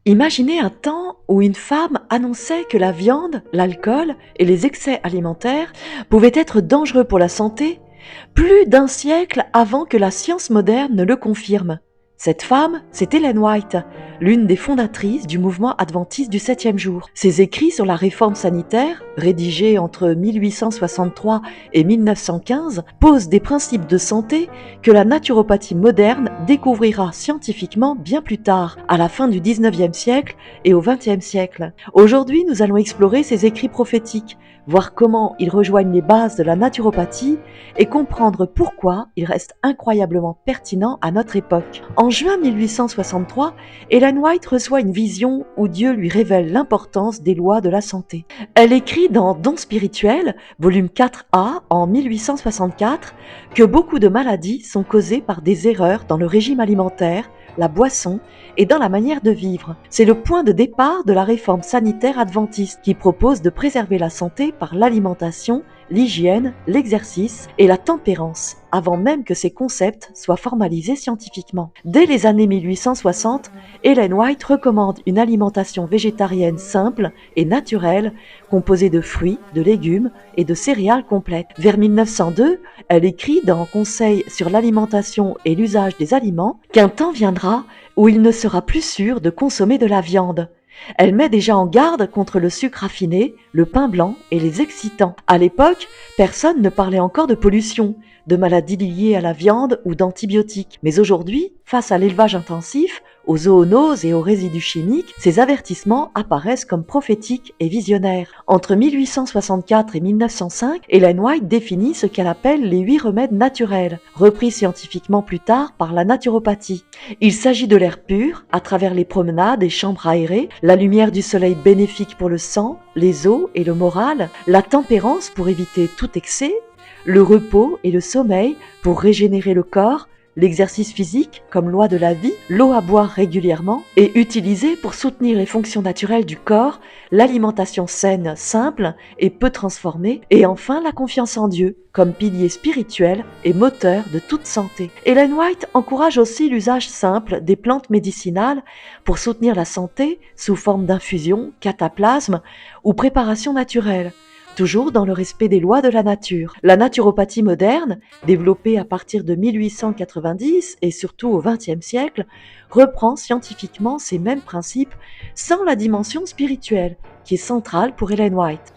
Imaginez un temps où une femme annonçait que la viande, l'alcool et les excès alimentaires pouvaient être dangereux pour la santé, plus d'un siècle avant que la science moderne ne le confirme. Cette femme, c'est Ellen White, l'une des fondatrices du mouvement adventiste du 7e jour. Ses écrits sur la réforme sanitaire, rédigés entre 1863 et 1915, posent des principes de santé que la naturopathie moderne découvrira scientifiquement bien plus tard, à la fin du 19e siècle et au 20e siècle. Aujourd'hui, nous allons explorer ces écrits prophétiques, voir comment ils rejoignent les bases de la naturopathie et comprendre pourquoi ils restent incroyablement pertinents à notre époque. En juin 1863, Ellen White reçoit une vision où Dieu lui révèle l'importance des lois de la santé. Elle écrit dans Dons spirituels, volume 4a, en 1864, que beaucoup de maladies sont causées par des erreurs dans le régime alimentaire, la boisson et dans la manière de vivre. C'est le point de départ de la réforme sanitaire adventiste qui propose de préserver la santé par l'alimentation, l'hygiène, l'exercice et la tempérance, avant même que ces concepts soient formalisés scientifiquement. Dès les années 1860, Ellen White recommande une alimentation végétarienne simple et naturelle, composée de fruits, de légumes et de céréales complètes. Vers 1902, elle écrit dans Conseil sur l'alimentation et l'usage des aliments qu'un temps viendra où il ne sera plus sûr de consommer de la viande. Elle met déjà en garde contre le sucre raffiné, le pain blanc et les excitants. À l'époque, personne ne parlait encore de pollution, de maladies liées à la viande ou d'antibiotiques. Mais aujourd'hui, face à l'élevage intensif, aux zoonoses et aux résidus chimiques, ces avertissements apparaissent comme prophétiques et visionnaires. Entre 1864 et 1905, Ellen White définit ce qu'elle appelle les 8 remèdes naturels, repris scientifiquement plus tard par la naturopathie. Il s'agit de l'air pur, à travers les promenades et chambres aérées, la lumière du soleil bénéfique pour le sang, les os et le moral, la tempérance pour éviter tout excès, le repos et le sommeil pour régénérer le corps, l'exercice physique comme loi de la vie, l'eau à boire régulièrement et utilisée pour soutenir les fonctions naturelles du corps, l'alimentation saine, simple et peu transformée, et enfin la confiance en Dieu comme pilier spirituel et moteur de toute santé. Ellen White encourage aussi l'usage simple des plantes médicinales pour soutenir la santé sous forme d'infusion, cataplasme ou préparation naturelle, toujours dans le respect des lois de la nature. La naturopathie moderne, développée à partir de 1890 et surtout au XXe siècle, reprend scientifiquement ces mêmes principes sans la dimension spirituelle, qui est centrale pour Ellen White.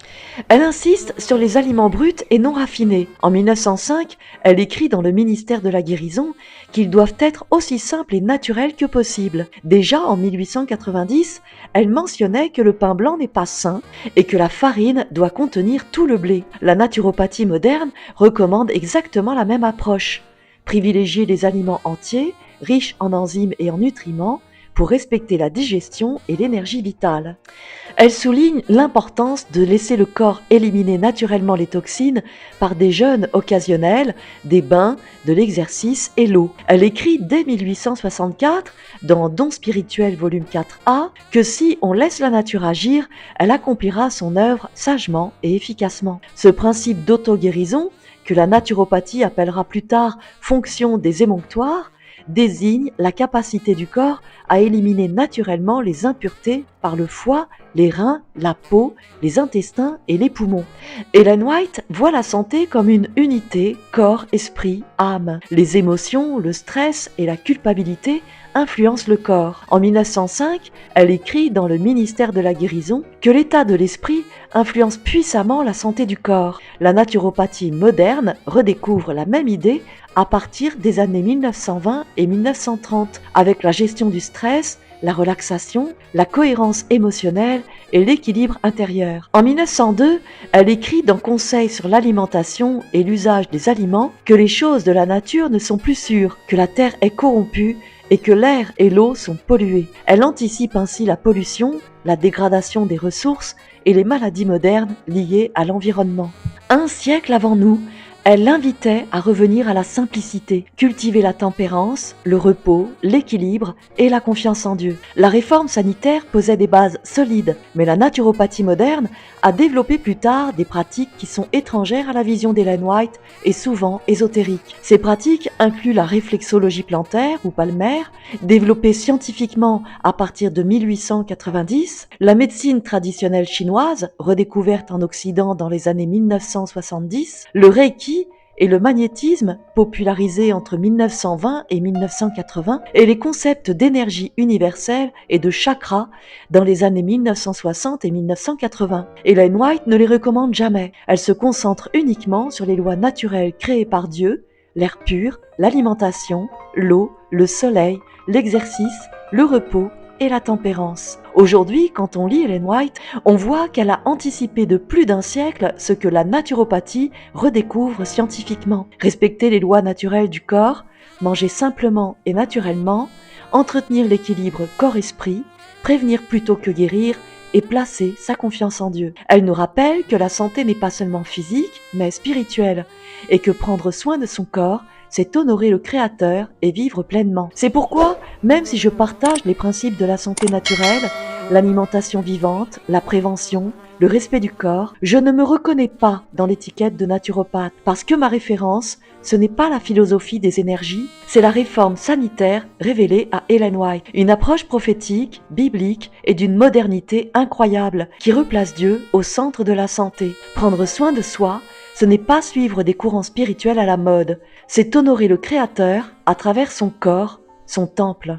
Elle insiste sur les aliments bruts et non raffinés. En 1905, elle écrit dans le ministère de la Guérison qu'ils doivent être aussi simples et naturels que possible. Déjà en 1890, elle mentionnait que le pain blanc n'est pas sain et que la farine doit contenir tout le blé. La naturopathie moderne recommande exactement la même approche. Privilégier les aliments entiers, riches en enzymes et en nutriments, pour respecter la digestion et l'énergie vitale. Elle souligne l'importance de laisser le corps éliminer naturellement les toxines par des jeûnes occasionnels, des bains, de l'exercice et l'eau. Elle écrit dès 1864, dans Dons spirituels volume 4a, que si on laisse la nature agir, elle accomplira son œuvre sagement et efficacement. Ce principe d'auto-guérison, que la naturopathie appellera plus tard fonction des émonctoires, désigne la capacité du corps à éliminer naturellement les impuretés par le foie, les reins, la peau, les intestins et les poumons. Ellen White voit la santé comme une unité corps, esprit, âme. Les émotions, le stress et la culpabilité influencent le corps. En 1905, elle écrit dans le ministère de la Guérison que l'état de l'esprit influence puissamment la santé du corps. La naturopathie moderne redécouvre la même idée à partir des années 1920 et 1930, avec la gestion du stress, la relaxation, la cohérence émotionnelle et l'équilibre intérieur. En 1902, elle écrit dans Conseil sur l'alimentation et l'usage des aliments que les choses de la nature ne sont plus sûres, que la terre est corrompue et que l'air et l'eau sont pollués. Elle anticipe ainsi la pollution, la dégradation des ressources et les maladies modernes liées à l'environnement. Un siècle avant nous, Elle l'invitait à revenir à la simplicité, cultiver la tempérance, le repos, l'équilibre et la confiance en Dieu. La réforme sanitaire posait des bases solides, mais la naturopathie moderne a développé plus tard des pratiques qui sont étrangères à la vision d'Ellen White et souvent ésotériques. Ces pratiques incluent la réflexologie plantaire ou palmaire, développée scientifiquement à partir de 1890, la médecine traditionnelle chinoise, redécouverte en Occident dans les années 1970, le Reiki et le magnétisme, popularisé entre 1920 et 1980, et les concepts d'énergie universelle et de chakra dans les années 1960 et 1980. Ellen White ne les recommande jamais. Elle se concentre uniquement sur les lois naturelles créées par Dieu, l'air pur, l'alimentation, l'eau, le soleil, l'exercice, le repos et la tempérance. Aujourd'hui, quand on lit Ellen White, on voit qu'elle a anticipé de plus d'un siècle ce que la naturopathie redécouvre scientifiquement. Respecter les lois naturelles du corps, manger simplement et naturellement, entretenir l'équilibre corps-esprit, prévenir plutôt que guérir et placer sa confiance en Dieu. Elle nous rappelle que la santé n'est pas seulement physique, mais spirituelle, et que prendre soin de son corps, c'est honorer le Créateur et vivre pleinement. C'est pourquoi, même si je partage les principes de la santé naturelle, l'alimentation vivante, la prévention, le respect du corps, je ne me reconnais pas dans l'étiquette de naturopathe, parce que ma référence, ce n'est pas la philosophie des énergies, c'est la réforme sanitaire révélée à Ellen White, une approche prophétique, biblique et d'une modernité incroyable qui replace Dieu au centre de la santé. Prendre soin de soi, ce n'est pas suivre des courants spirituels à la mode, c'est honorer le Créateur à travers son corps, son temple.